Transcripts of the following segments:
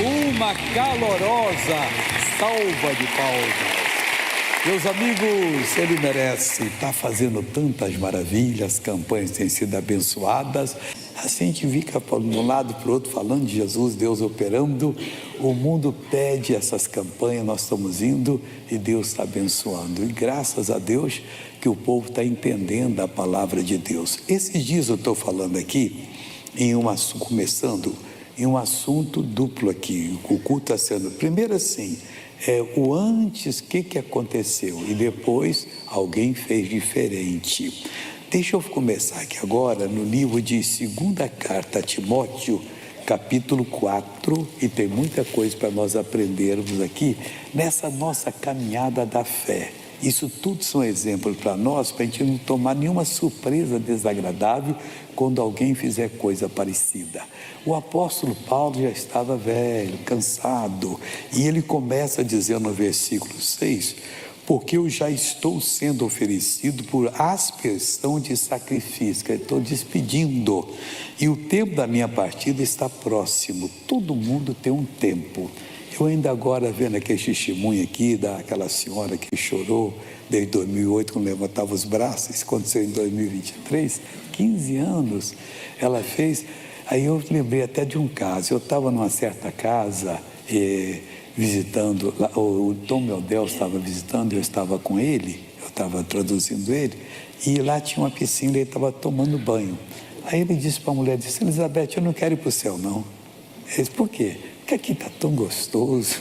Uma calorosa salva de palmas. Meus amigos, ele merece, está fazendo tantas maravilhas, as campanhas têm sido abençoadas. Assim a gente fica de um lado para o outro falando de Jesus, Deus operando. O mundo pede essas campanhas, nós estamos indo e Deus está abençoando. E graças a Deus que o povo está entendendo a palavra de Deus. Esses dias eu estou falando aqui, começando em um assunto duplo aqui. O culto está sendo, primeiro assim, o antes, o que aconteceu? E depois alguém fez diferente. Deixa eu começar aqui agora no livro de 2ª carta a Timóteo, capítulo 4, e tem muita coisa para nós aprendermos aqui nessa nossa caminhada da fé. Isso tudo são exemplos para nós, para a gente não tomar nenhuma surpresa desagradável quando alguém fizer coisa parecida. O apóstolo Paulo já estava velho, cansado, e ele começa dizendo no versículo 6, porque eu já estou sendo oferecido por aspersão de sacrifício, que eu estou despedindo, e o tempo da minha partida está próximo. Todo mundo tem um tempo. Eu ainda agora vendo aquele testemunho aqui daquela senhora que chorou desde 2008, quando levantava os braços, isso aconteceu em 2023, 15 anos ela fez. Aí eu lembrei até de um caso. Eu estava numa certa casa visitando, o Tom Meldel estava visitando, eu estava com ele, eu estava traduzindo ele, e lá tinha uma piscina e ele estava tomando banho. Aí ele disse para a mulher, disse, Elizabeth, eu não quero ir para o céu não. Ele disse, por quê? Porque aqui está tão gostoso.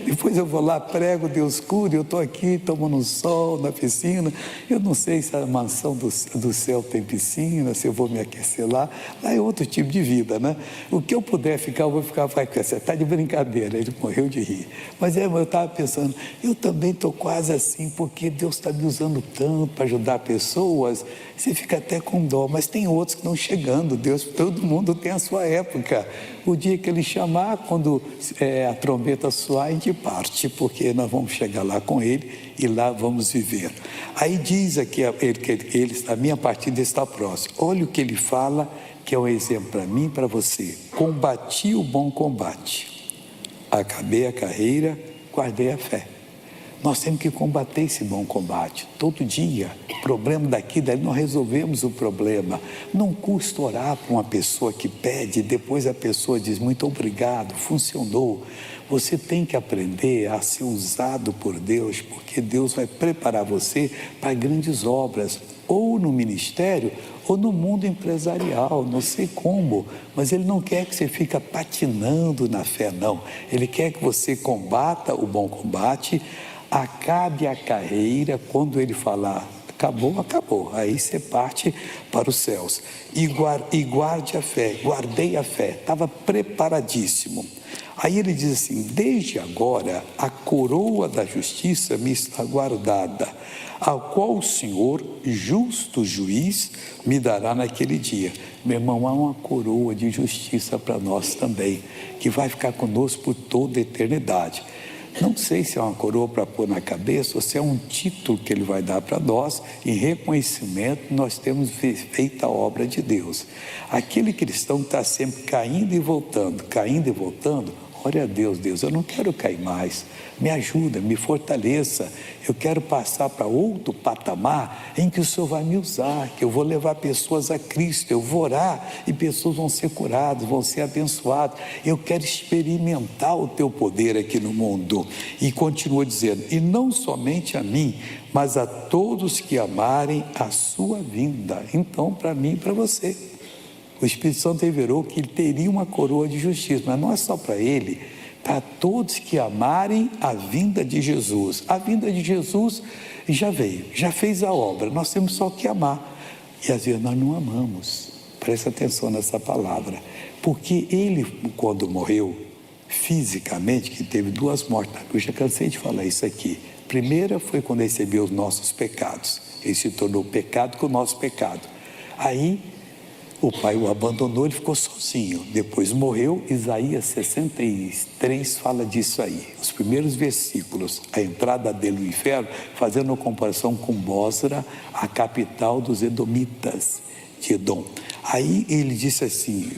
Depois eu vou lá, prego, Deus cura, eu estou aqui tomando um sol na piscina. Eu não sei se a mansão do céu tem piscina, se eu vou me aquecer lá. Lá é outro tipo de vida, né? O que eu puder ficar, eu vou ficar. Você está de brincadeira, ele morreu de rir. Mas eu estava pensando, eu também estou quase assim, porque Deus está me usando tanto para ajudar pessoas. Você fica até com dó, mas tem outros que estão chegando. Deus, todo mundo tem a sua época. O dia que ele chamar, quando a trombeta soar, a gente parte, porque nós vamos chegar lá com ele e lá vamos viver. Aí diz aqui que a minha partida está próxima. Olha o que ele fala, que é um exemplo para mim e para você. Combati o bom combate, acabei a carreira, guardei a fé. Nós temos que combater esse bom combate, todo dia. Problema daqui, daí nós resolvemos o problema. Não custa orar para uma pessoa que pede, depois a pessoa diz, muito obrigado, funcionou. Você tem que aprender a ser usado por Deus, porque Deus vai preparar você para grandes obras, ou no ministério, ou no mundo empresarial, não sei como, mas Ele não quer que você fique patinando na fé, não. Ele quer que você combata o bom combate, acabe a carreira. Quando ele falar, acabou, acabou, aí você parte para os céus, e guarde a fé, guardei a fé, estava preparadíssimo. Aí ele diz assim, desde agora a coroa da justiça me está guardada, a qual o Senhor, justo juiz, me dará naquele dia. Meu irmão, há uma coroa de justiça para nós também, que vai ficar conosco por toda a eternidade. Não sei se é uma coroa para pôr na cabeça ou se é um título que ele vai dar para nós, em reconhecimento nós temos feito a obra de Deus. Aquele cristão que está sempre caindo e voltando, olha a Deus, eu não quero cair mais, me ajuda, me fortaleça, eu quero passar para outro patamar em que o Senhor vai me usar, que eu vou levar pessoas a Cristo, eu vou orar e pessoas vão ser curadas, vão ser abençoadas, eu quero experimentar o teu poder aqui no mundo. E continua dizendo, e não somente a mim, mas a todos que amarem a sua vinda. Então, para mim e para você, o Espírito Santo revelou que ele teria uma coroa de justiça, mas não é só para ele, para todos que amarem a vinda de Jesus. A vinda de Jesus já veio, já fez a obra, nós temos só que amar. E às vezes nós não amamos. Presta atenção nessa palavra, porque ele, quando morreu fisicamente, que teve 2 mortes, eu já cansei de falar isso aqui. Primeira foi quando recebeu os nossos pecados, ele se tornou pecado com o nosso pecado. Aí o pai o abandonou, ele ficou sozinho. Depois morreu. Isaías 63 fala disso aí. Os primeiros versículos, a entrada dele no inferno, fazendo uma comparação com Bósra, a capital dos Edomitas, de Edom. Aí ele disse assim,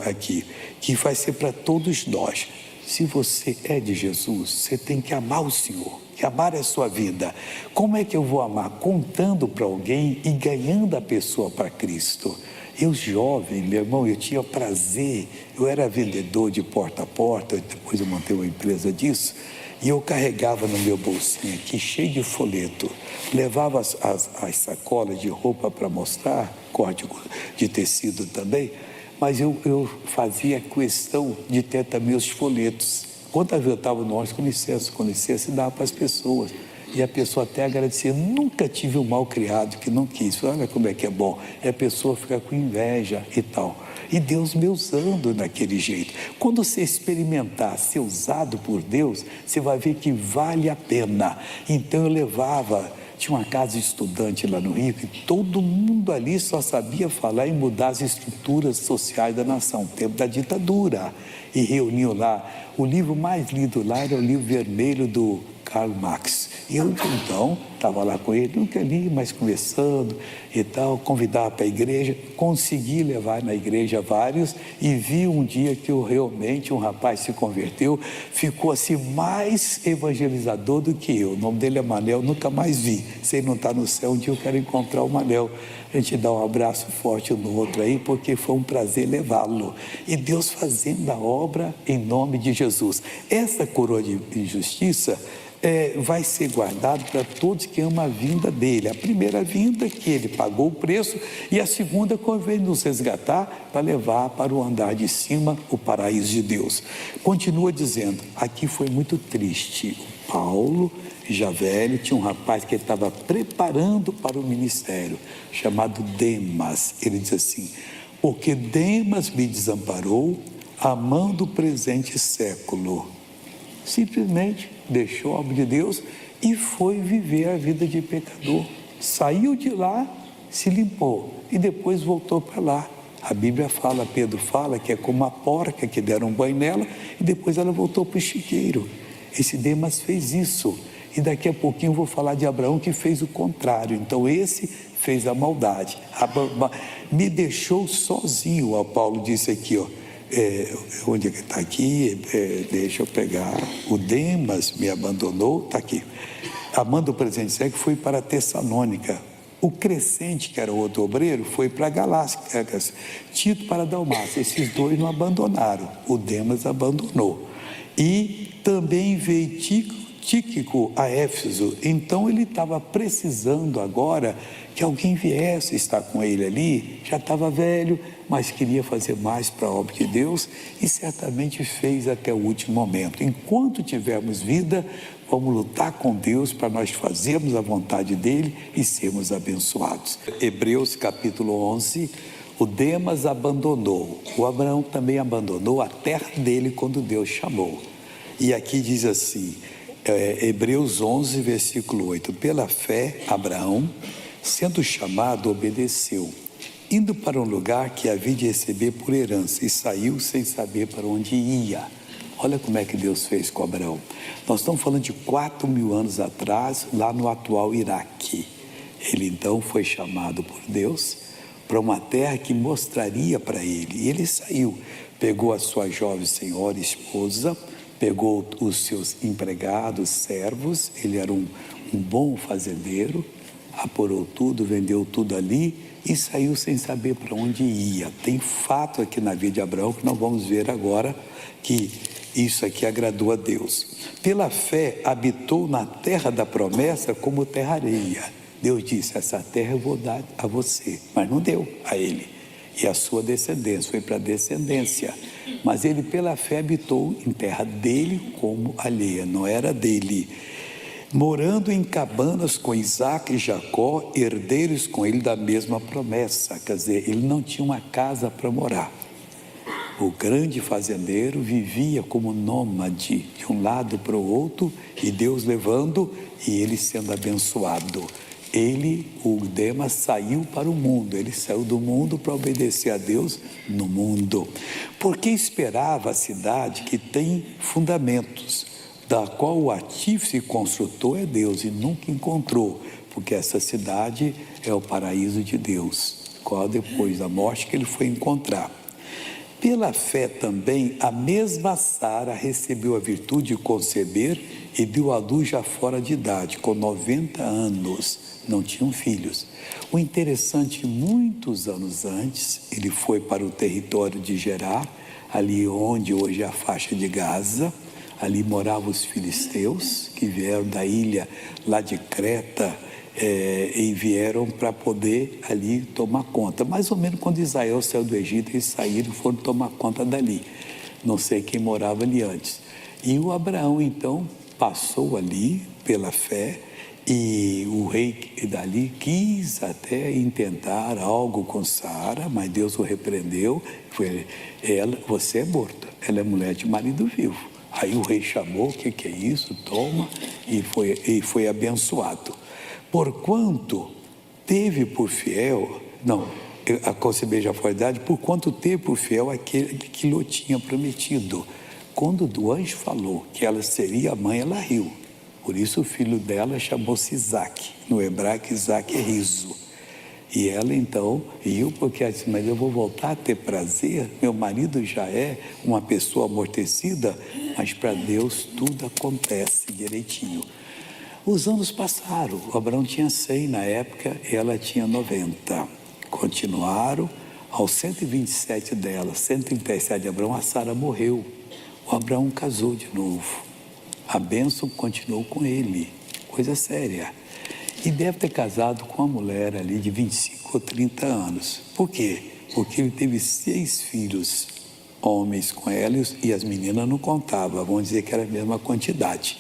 aqui, que vai ser para todos nós. Se você é de Jesus, você tem que amar o Senhor, que amar é a sua vida. Como é que eu vou amar? Contando para alguém e ganhando a pessoa para Cristo. Eu jovem, meu irmão, eu tinha prazer, eu era vendedor de porta a porta, depois eu montei uma empresa disso, e eu carregava no meu bolsinho aqui, cheio de folheto, levava as sacolas de roupa para mostrar, código de tecido também, mas eu fazia questão de ter também os folhetos. Quantas vezes eu estava no ônibus, com licença, e dava para as pessoas. E a pessoa até agradecia. Nunca tive um mal criado que não quis. Olha como é que é bom. E a pessoa fica com inveja e tal. E Deus me usando daquele jeito. Quando você experimentar ser usado por Deus, você vai ver que vale a pena. Então eu levava... Tinha uma casa estudante lá no Rio, que todo mundo ali só sabia falar em mudar as estruturas sociais da nação, tempo da ditadura. E reuniam lá. O livro mais lido lá era o livro vermelho do Karl Marx. E eu, então, estava lá com ele, nunca li, mas conversando e tal, convidava para a igreja, consegui levar na igreja vários e vi um dia que realmente um rapaz se converteu, ficou assim mais evangelizador do que eu. O nome dele é Manel, nunca mais vi. Se ele não está no céu, um dia eu quero encontrar o Manel. A gente dá um abraço forte no outro aí, porque foi um prazer levá-lo. E Deus fazendo a obra em nome de Jesus. Essa coroa de justiça vai ser guardado para todos que amam a vinda dele. A primeira vinda, que ele pagou o preço, e a segunda, quando veio nos resgatar, para levar para o andar de cima, o paraíso de Deus. Continua dizendo, aqui foi muito triste. O Paulo, já velho, tinha um rapaz que ele estava preparando para o ministério, chamado Demas. Ele diz assim, porque Demas me desamparou, amando o presente século. Simplesmente deixou a obra de Deus e foi viver a vida de pecador. Saiu de lá, se limpou e depois voltou para lá. A Bíblia fala, Pedro fala, que é como uma porca que deram um banho nela e depois ela voltou para o chiqueiro. Esse Demas fez isso. E daqui a pouquinho eu vou falar de Abraão, que fez o contrário. Então esse fez a maldade. Me deixou sozinho, o Paulo disse aqui, ó. Onde é que está aqui? Deixa eu pegar. O Demas me abandonou, está aqui. Amando o presente século, foi para Tessalônica. O Crescente, que era outro obreiro, foi para Galácia. Tito para Dalmácia. Esses dois não abandonaram. O Demas abandonou. E também veio Tíquico a Éfeso. Então ele estava precisando agora que alguém viesse estar com ele ali. Já estava velho, mas queria fazer mais para a obra de Deus e certamente fez até o último momento. Enquanto tivermos vida, vamos lutar com Deus para nós fazermos a vontade dele e sermos abençoados. Hebreus capítulo 11, o Demas abandonou. O Abraão também abandonou a terra dele quando Deus chamou. E aqui diz assim, Hebreus 11, versículo 8, pela fé, Abraão, sendo chamado, obedeceu, indo para um lugar que havia de receber por herança, e saiu sem saber para onde ia. Olha como é que Deus fez com Abraão. Nós estamos falando de 4.000 anos atrás, lá no atual Iraque. Ele então foi chamado por Deus para uma terra que mostraria para ele. E ele saiu, pegou a sua jovem senhora, esposa, pegou os seus empregados, servos, ele era um bom fazendeiro, apurou tudo, vendeu tudo ali e saiu sem saber para onde ia. Tem fato aqui na vida de Abraão que nós vamos ver agora, que isso aqui agradou a Deus. Pela fé habitou na terra da promessa como terra-areia. Deus disse, essa terra eu vou dar a você, mas não deu a ele. E a sua descendência, foi para a descendência. Mas ele pela fé habitou em terra dele como alheia, não era dele. Morando em cabanas com Isaac e Jacó, herdeiros com ele da mesma promessa. Quer dizer, ele não tinha uma casa para morar. O grande fazendeiro vivia como nômade, de um lado para o outro, e Deus levando e ele sendo abençoado. Ele, o Demas, saiu para o mundo, ele saiu do mundo para obedecer a Deus no mundo. Porque esperava a cidade que tem fundamentos, da qual o artífice e construtor é Deus, e nunca encontrou, porque essa cidade é o paraíso de Deus. qual depois da morte que ele foi encontrar. Pela fé também, a mesma Sara recebeu a virtude de conceber e deu à luz já fora de idade, com 90 anos, não tinham filhos. O interessante, muitos anos antes, ele foi para o território de Gerar, ali onde hoje é a faixa de Gaza. Ali moravam os filisteus, que vieram da ilha lá de Creta, e vieram para poder ali tomar conta. Mais ou menos quando Israel saiu do Egito, eles saíram e foram tomar conta dali. Não sei quem morava ali antes. E o Abraão, então, passou ali pela fé, e o rei dali quis até intentar algo com Sara, mas Deus o repreendeu. Você é morta, ela é mulher de marido vivo. Aí o rei chamou, o que é isso? Toma, e foi abençoado. Porquanto teve por fiel, a conceber já foi a idade, porquanto teve por fiel aquele que lhe tinha prometido. Quando o anjo falou que ela seria a mãe, ela riu. Por isso o filho dela chamou-se Isaac. No hebraico, Isaac é riso. E ela então riu porque ela disse, mas eu vou voltar a ter prazer, meu marido já é uma pessoa amortecida, mas para Deus tudo acontece direitinho. Os anos passaram, o Abraão tinha 100 na época, ela tinha 90. Continuaram, aos 127 dela, 137 de Abraão, a Sara morreu. O Abraão casou de novo. A bênção continuou com ele, coisa séria. E deve ter casado com uma mulher ali de 25 ou 30 anos. Por quê? Porque ele teve 6 filhos homens com ela e as meninas não contavam, vamos dizer que era a mesma quantidade.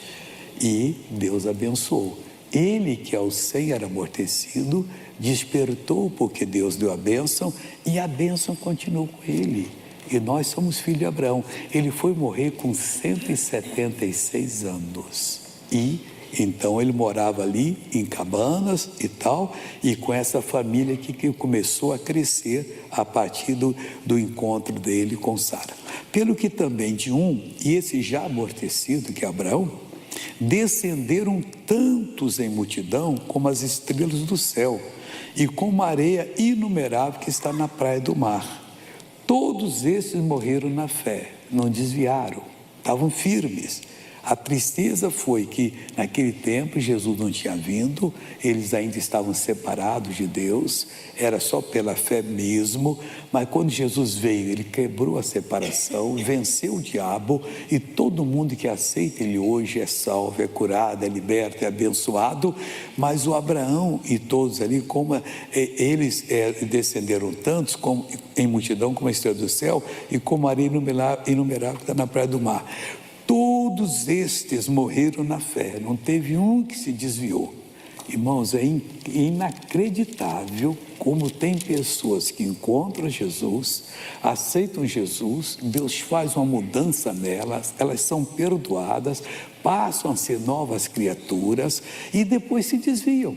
E Deus abençoou. Ele, que aos 100 era amortecido, despertou porque Deus deu a bênção e a bênção continuou com ele. E nós somos filhos de Abraão. Ele foi morrer com 176 anos. E então ele morava ali em cabanas e tal, e com essa família que começou a crescer a partir do encontro dele com Sara. Pelo que também de e esse já amortecido, que é Abraão, descenderam tantos em multidão como as estrelas do céu, e como a areia inumerável que está na praia do mar. Todos esses morreram na fé, não desviaram, estavam firmes. A tristeza foi que naquele tempo Jesus não tinha vindo, eles ainda estavam separados de Deus, era só pela fé mesmo, mas quando Jesus veio, ele quebrou a separação, venceu o diabo, e todo mundo que aceita ele hoje é salvo, é curado, é liberto, é abençoado. Mas o Abraão e todos ali, como eles descenderam tantos como, em multidão como a estrela do céu, e como a areia inumerável que está na praia do mar. Todos estes morreram na fé, não teve um que se desviou. Irmãos, é inacreditável como tem pessoas que encontram Jesus, aceitam Jesus, Deus faz uma mudança nelas, elas são perdoadas, passam a ser novas criaturas e depois se desviam,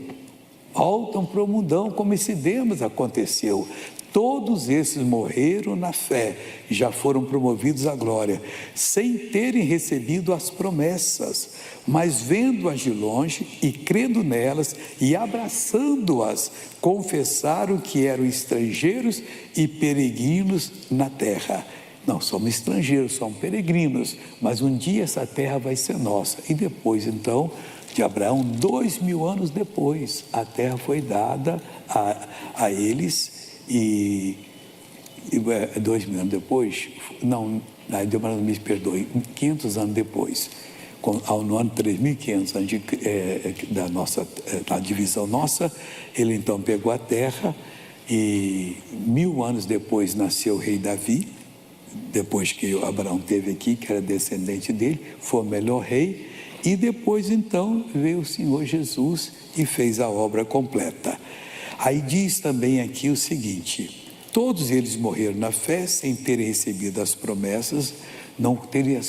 voltam para o mundão, como esse Demas aconteceu. Todos esses morreram na fé e já foram promovidos à glória, sem terem recebido as promessas, mas vendo-as de longe e crendo nelas e abraçando-as, confessaram que eram estrangeiros e peregrinos na terra. Não somos estrangeiros, somos peregrinos, mas um dia essa terra vai ser nossa. E depois então de Abraão, 2000 anos depois, a terra foi dada a eles. E 2000 anos depois, me perdoe, 500 anos depois, no ano 3500, da divisão nossa, ele então pegou a terra e 1000 anos depois nasceu o rei Davi, depois que Abraão teve aqui, que era descendente dele, foi o melhor rei, e depois então veio o Senhor Jesus e fez a obra completa. Aí diz também aqui o seguinte: todos eles morreram na fé sem terem recebido as promessas, não terem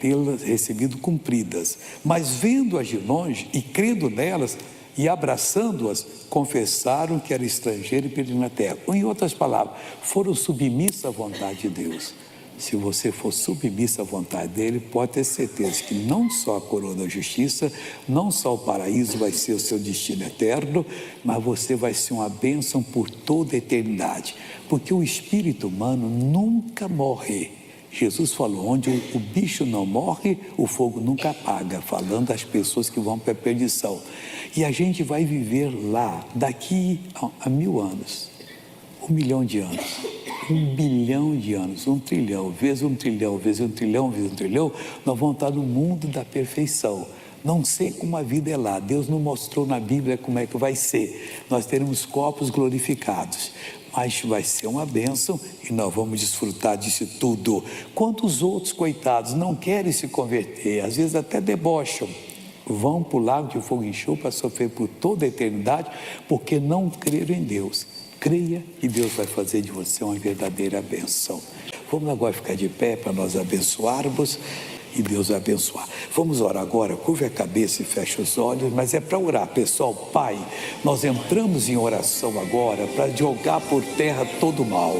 tê-las recebido cumpridas, mas vendo-as de longe e crendo nelas e abraçando-as, confessaram que era estrangeiro e peregrino na terra. Ou, em outras palavras, foram submissos à vontade de Deus. Se você for submissa à vontade dele, pode ter certeza que não só a coroa da justiça, não só o paraíso vai ser o seu destino eterno, mas você vai ser uma bênção por toda a eternidade, porque o espírito humano nunca morre. Jesus falou, onde o bicho não morre, o fogo nunca apaga, falando das pessoas que vão para a perdição. E a gente vai viver lá daqui a 1000 anos, 1 milhão de anos, 1 bilhão de anos, 1 trilhão, vezes 1 trilhão, vezes 1 trilhão, vezes 1 trilhão, nós vamos estar no mundo da perfeição. Não sei como a vida é lá, Deus não mostrou na Bíblia como é que vai ser. Nós teremos corpos glorificados, mas vai ser uma bênção e nós vamos desfrutar disso tudo. Quantos outros coitados não querem se converter, às vezes até debocham, vão para o lago de fogo e enxofre para sofrer por toda a eternidade, porque não creram em Deus. Creia que Deus vai fazer de você uma verdadeira bênção. Vamos agora ficar de pé para nós abençoarmos e Deus vai abençoar. Vamos orar agora, curve a cabeça e feche os olhos, mas é para orar, pessoal. Pai, nós entramos em oração agora para jogar por terra todo o mal.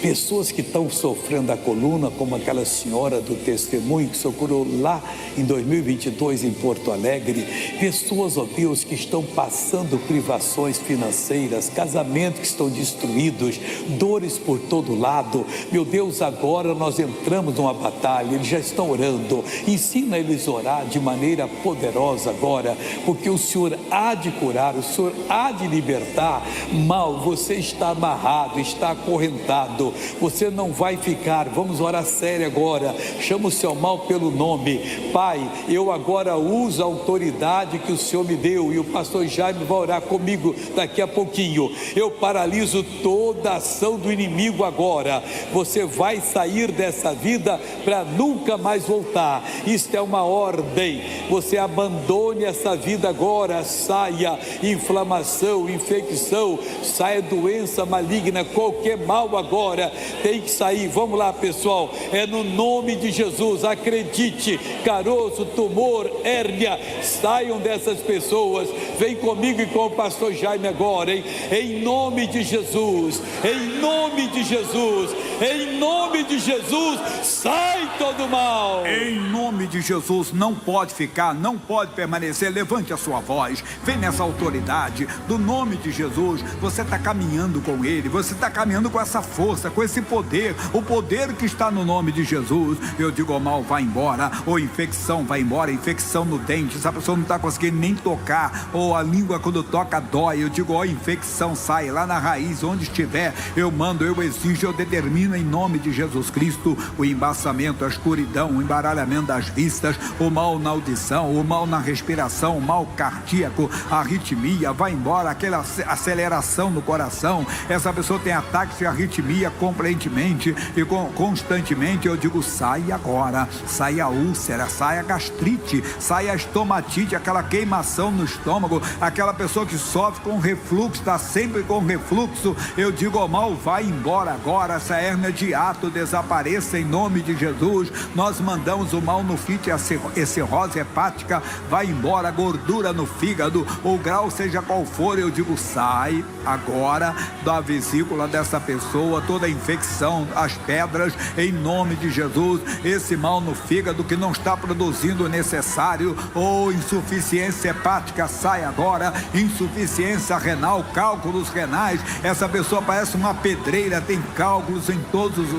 Pessoas que estão sofrendo da coluna, como aquela senhora do testemunho que socorreu lá em 2022 em Porto Alegre. Pessoas, ó Deus, que estão passando privações financeiras, casamentos que estão destruídos, dores por todo lado. Meu Deus, agora nós entramos numa batalha, eles já estão orando. Ensina eles a orar de maneira poderosa agora, porque o Senhor há de curar, o Senhor há de libertar. Mal, você está amarrado, está acorrentado, você não vai ficar. Vamos orar sério agora. Chama o seu mal pelo nome. Pai, eu agora uso a autoridade que o Senhor me deu, e o pastor Jaime vai orar comigo daqui a pouquinho. Eu paraliso toda a ação do inimigo agora. Você vai sair dessa vida para nunca mais voltar. Isto é uma ordem. Você abandone essa vida agora. Saia inflamação, infecção, saia doença maligna, qualquer mal agora tem que sair. Vamos lá, pessoal, é no nome de Jesus. Acredite, caroço, tumor, hérnia, saiam dessas pessoas. Vem comigo e com o pastor Jaime agora, hein? Em nome de Jesus, em nome de Jesus, em nome de Jesus, sai todo mal. Em nome de Jesus, não pode ficar, não pode permanecer. Levante a sua voz, vem nessa autoridade do nome de Jesus. Você está caminhando com Ele, você está caminhando com essa força, com esse poder, o poder que está no nome de Jesus. Eu digo, o mal vai embora, ou infecção vai embora, infecção no dente, essa pessoa não está conseguindo nem tocar, ou a língua quando toca dói. Eu digo, ó, infecção sai lá na raiz, onde estiver, eu mando, eu exijo, eu determino em nome de Jesus Cristo o embaçamento, a escuridão, o embaralhamento das vistas, o mal na audição, o mal na respiração, o mal cardíaco, a arritmia, vai embora, aquela aceleração no coração. Essa pessoa tem ataques de arritmia constantemente e constantemente. Eu digo, sai agora, sai a úlcera, sai a gastrite, sai a estomatite, aquela queimação no estômago, aquela pessoa que sofre com refluxo, está sempre com refluxo. Eu digo, o mal vai embora agora, essa hérnia de hiato desapareça em nome de Jesus. Nós mandamos o mal no fígado, a cirrose hepática vai embora, a gordura no fígado, o grau seja qual for. Eu digo, sai agora da vesícula dessa pessoa, toda a infecção, as pedras, em nome de Jesus. Esse mal no fígado que não está produzindo o necessário, ou insuficiência hepática, sai agora. Insuficiência renal, cálculos renais, essa pessoa parece uma pedreira, tem cálculos em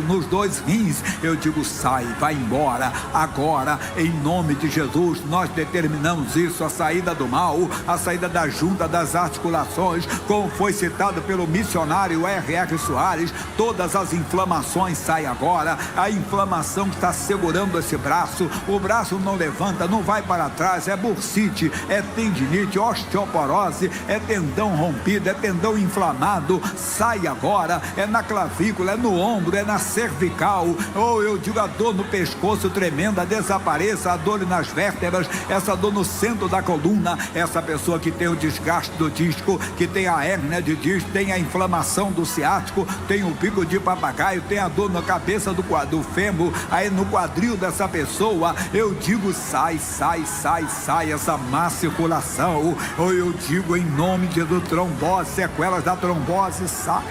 nos 2 rins. Eu digo, sai, vai embora agora, em nome de Jesus. Nós determinamos isso, a saída do mal, a saída da junta das articulações, como foi citado pelo missionário R.R. Soares. Todas as inflamações saem agora. A inflamação que está segurando esse braço, o braço não levanta, não vai para trás, é bursite, é tendinite, osteoporose, é tendão rompido, é tendão inflamado, sai agora. É na clavícula, é no ombro, é na cervical, ou eu digo, a dor no pescoço tremenda, desapareça, a dor nas vértebras, essa dor no centro da coluna, essa pessoa que tem o desgaste do disco, que tem a hérnia de disco, tem a inflamação do ciático, tem o bico de papagaio, tem a dor na cabeça do fêmur, aí no quadril dessa pessoa, eu digo, sai essa má circulação, ou eu digo, em nome de Jesus, trombose, sequelas da trombose, sai.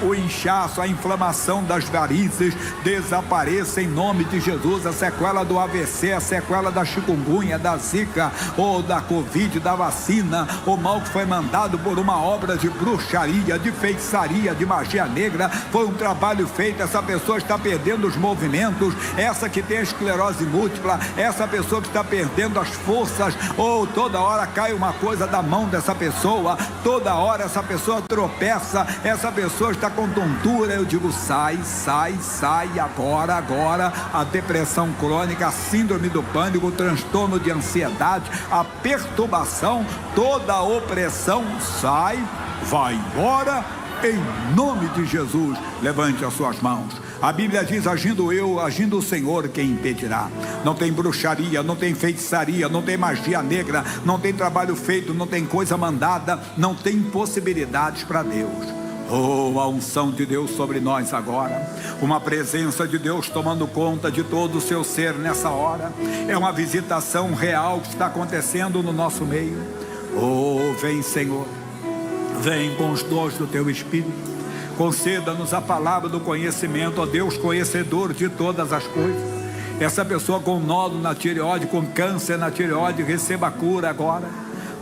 o inchaço, a inflamação das varizes desapareça em nome de Jesus. A sequela do AVC, a sequela da chikungunya, da zika ou da covid, da vacina, o mal que foi mandado por uma obra de bruxaria, de feitiçaria, de magia negra, foi um trabalho feito. Essa pessoa está perdendo os movimentos, essa que tem esclerose múltipla, essa pessoa que está perdendo as forças, ou toda hora cai uma coisa da mão dessa pessoa, toda hora essa pessoa tropeça, essa pessoa está com tontura. Eu digo, sai agora. A depressão crônica, a síndrome do pânico, o transtorno de ansiedade, a perturbação, toda a opressão, sai, vai embora, em nome de Jesus. Levante as suas mãos. A Bíblia diz, agindo eu, agindo o Senhor, quem impedirá? Não tem bruxaria, não tem feitiçaria, não tem magia negra, não tem trabalho feito, não tem coisa mandada, não tem impossibilidades para Deus. Oh, a unção de Deus sobre nós agora, uma presença de Deus tomando conta de todo o seu ser nessa hora. É uma visitação real que está acontecendo no nosso meio. Oh, vem, Senhor, vem com os dons do teu Espírito, conceda-nos a palavra do conhecimento, ó Deus, conhecedor de todas as coisas. Essa pessoa com nódulo na tireoide, com câncer na tireoide, receba a cura agora.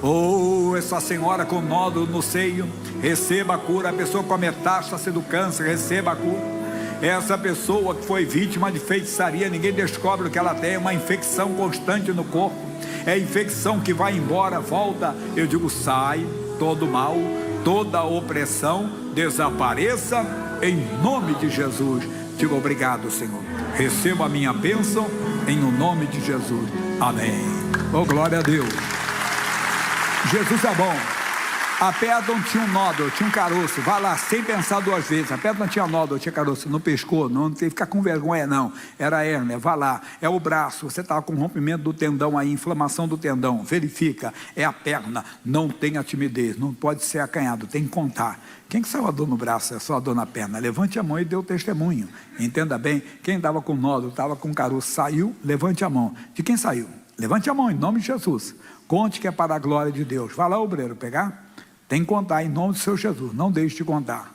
Oh, essa senhora com nódulo no seio, receba a cura. A pessoa com a metástase do câncer, receba a cura. Essa pessoa que foi vítima de feitiçaria, ninguém descobre o que ela tem, uma infecção constante no corpo, é infecção que vai embora, volta. Eu digo, sai todo mal, toda opressão, desapareça em nome de Jesus. Digo, obrigado, Senhor, receba a minha bênção em o nome de Jesus, amém. Oh, glória a Deus. Jesus é bom. A pedra não tinha um nódulo, tinha um caroço. Vá lá, sem pensar duas vezes. A pedra não tinha nódulo, tinha caroço. Não pescou, não tem que ficar com vergonha, não. Era hérnia, vá lá. É o braço, você estava com rompimento do tendão aí, inflamação do tendão. Verifica, é a perna. Não tenha timidez, não pode ser acanhado, tem que contar. Quem que saiu a dor no braço, é só a dor na perna? Levante a mão e dê o testemunho. Entenda bem, quem estava com nódulo, estava com caroço, saiu, levante a mão. De quem saiu? Levante a mão em nome de Jesus. Conte que é para a glória de Deus. Vá lá, obreiro, pegar. Tem que contar em nome do seu Jesus. Não deixe de contar.